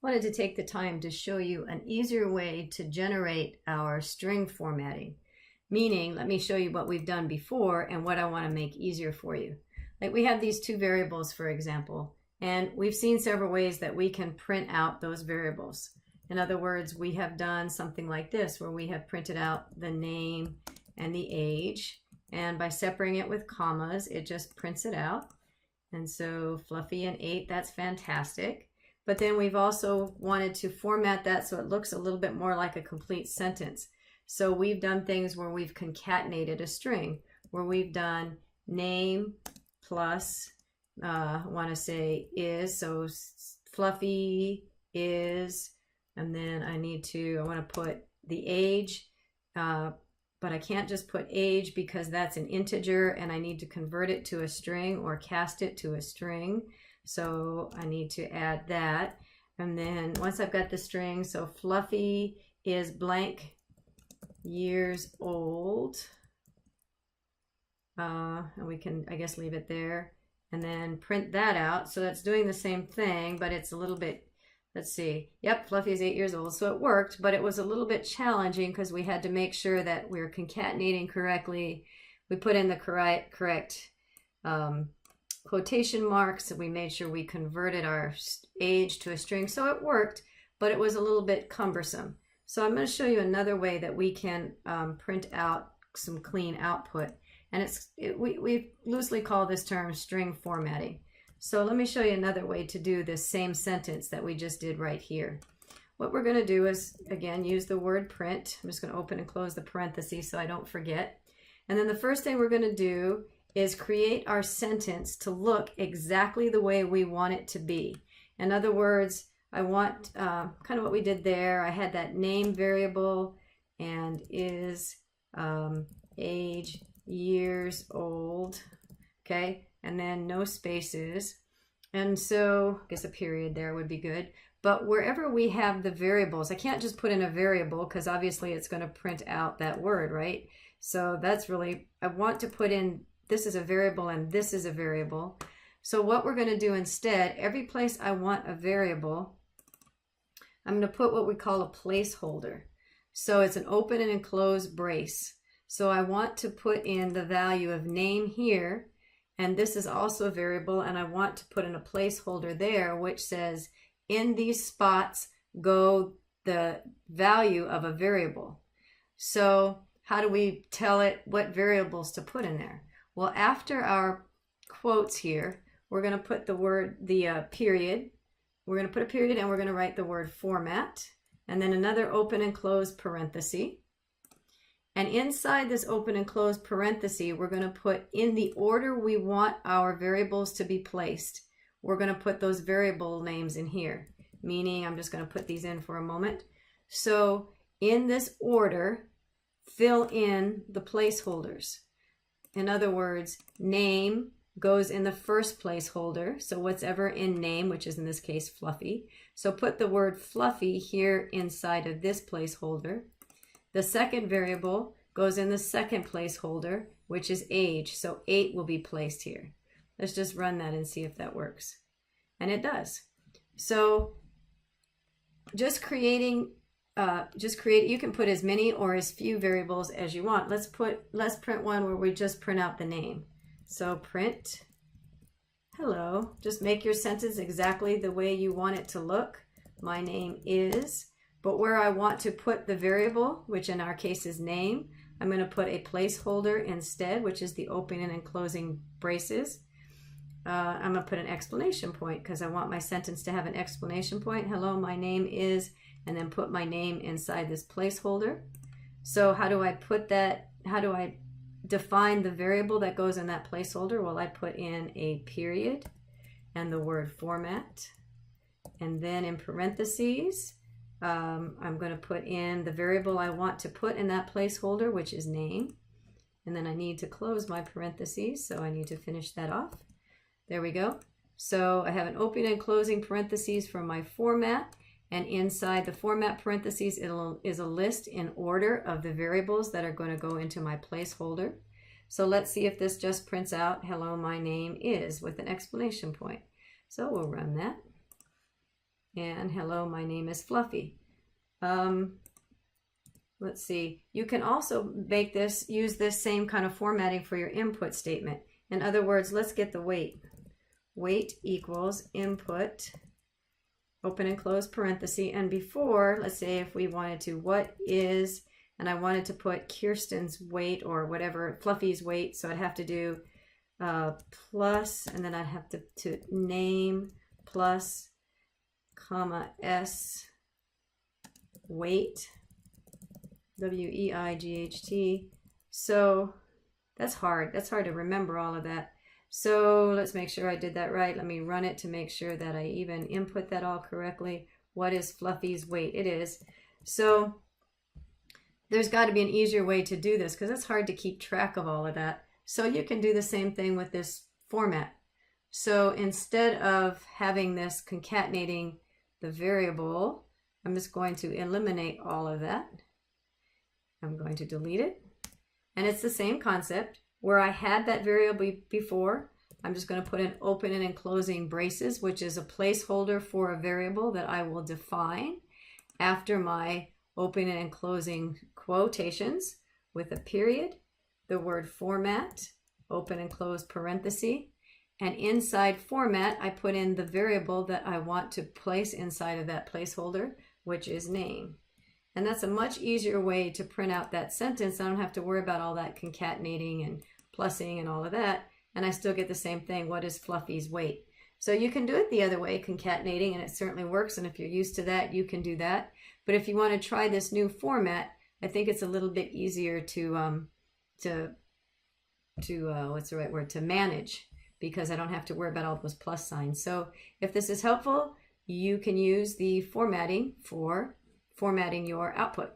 Wanted to take the time to show you an easier way to generate our string formatting. Meaning, let me show you what we've done before and what I want to make easier for you. Like we have these two variables, for example, and we've seen several ways that we can print out those variables. In other words, we have done something like this where we have printed out the name and the age, and by separating it with commas, it just prints it out. And so Fluffy and 8, that's fantastic. But then we've also wanted to format that so it looks a little bit more like a complete sentence. So we've done things where we've concatenated a string, where we've done name plus, I want to say is, so Fluffy is, and then I want to put the age, but I can't just put age because that's an integer and I need to convert it to a string or cast it to a string. So I need to add that. And then once I've got the string, so Fluffy is blank years old. And we can, I guess, leave it there and then print that out. So that's doing the same thing, but it's a little bit, let's see. Yep, Fluffy is 8 years old. So it worked, but it was a little bit challenging because we had to make sure that we're concatenating correctly. We put in the correct quotation marks, and we made sure we converted our age to a string. So it worked, but it was a little bit cumbersome. So I'm going to show you another way that we can print out some clean output. And we loosely call this term string formatting. So let me show you another way to do this same sentence that we just did right here. What we're going to do is, again, use the word print. I'm just going to open and close the parentheses so I don't forget. And then the first thing we're going to do is create our sentence to look exactly the way we want it to be. In other words, I want kind of what we did there. I had that name variable and is age years old, okay, and then no spaces. And so I guess a period there would be good. But wherever we have the variables, I can't just put in a variable because obviously it's going to print out that word, right? So that's really, I want to put in this is a variable and this is a variable. So what we're going to do instead, every place I want a variable, I'm going to put what we call a placeholder. So it's an open and closed brace. So I want to put in the value of name here, and this is also a variable, and I want to put in a placeholder there which says in these spots go the value of a variable. So how do we tell it what variables to put in there? Well, after our quotes here, we're going to put the period. We're going to put a period and we're going to write the word format and then another open and closed parenthesis. And inside this open and closed parenthesis, we're going to put in the order we want our variables to be placed. We're going to put those variable names in here, meaning I'm just going to put these in for a moment. So in this order, fill in the placeholders. In other words, name goes in the first placeholder. So whatever in name, which is in this case Fluffy. So put the word Fluffy here inside of this placeholder. The second variable goes in the second placeholder, which is age. So 8 will be placed here. Let's just run that and see if that works. And it does. So just creating you can put as many or as few variables as you want. Let's print one where we just print out the name. So print hello. Just make your sentence exactly the way you want it to look. My name is, but where I want to put the variable, which in our case is name, I'm going to put a placeholder instead, which is the opening and closing braces. I'm going to put an exclamation point because I want my sentence to have an exclamation point. Hello, my name is, and then put my name inside this placeholder. So how do I put that? How do I define the variable that goes in that placeholder? Well, I put in a period and the word format. And then in parentheses, I'm going to put in the variable I want to put in that placeholder, which is name. And then I need to close my parentheses, so I need to finish that off. There we go. So I have an opening and closing parentheses for my format. And inside the format parentheses, is a list in order of the variables that are going to go into my placeholder. So let's see if this just prints out, hello, my name is, with an exclamation point. So we'll run that. And hello, my name is Fluffy. Let's see. You can also make this, use this same kind of formatting for your input statement. In other words, let's get the weight. Weight equals input, open and close parenthesis. And before, let's say if we wanted to, what is, and I wanted to put Kirsten's weight or whatever, Fluffy's weight. So I'd have to do plus, and then I'd have to name plus, comma, S, weight. W-E-I-G-H-T. So that's hard. That's hard to remember all of that. So let's make sure I did that right. Let me run it to make sure that I even input that all correctly. What is Fluffy's weight? It is. So there's got to be an easier way to do this because it's hard to keep track of all of that. So you can do the same thing with this format. So instead of having this concatenating the variable, I'm just going to eliminate all of that. I'm going to delete it. And it's the same concept. Where I had that variable before, I'm just going to put in opening and closing braces, which is a placeholder for a variable that I will define after my opening and closing quotations with a period, the word format, open and close parenthesis, and inside format, I put in the variable that I want to place inside of that placeholder, which is name. And that's a much easier way to print out that sentence. I don't have to worry about all that concatenating and plussing and all of that. And I still get the same thing. What is Fluffy's weight? So you can do it the other way, concatenating, and it certainly works. And if you're used to that, you can do that. But if you want to try this new format, I think it's a little bit easier to what's the right word? To manage, because I don't have to worry about all those plus signs. So if this is helpful, you can use the formatting for formatting your output.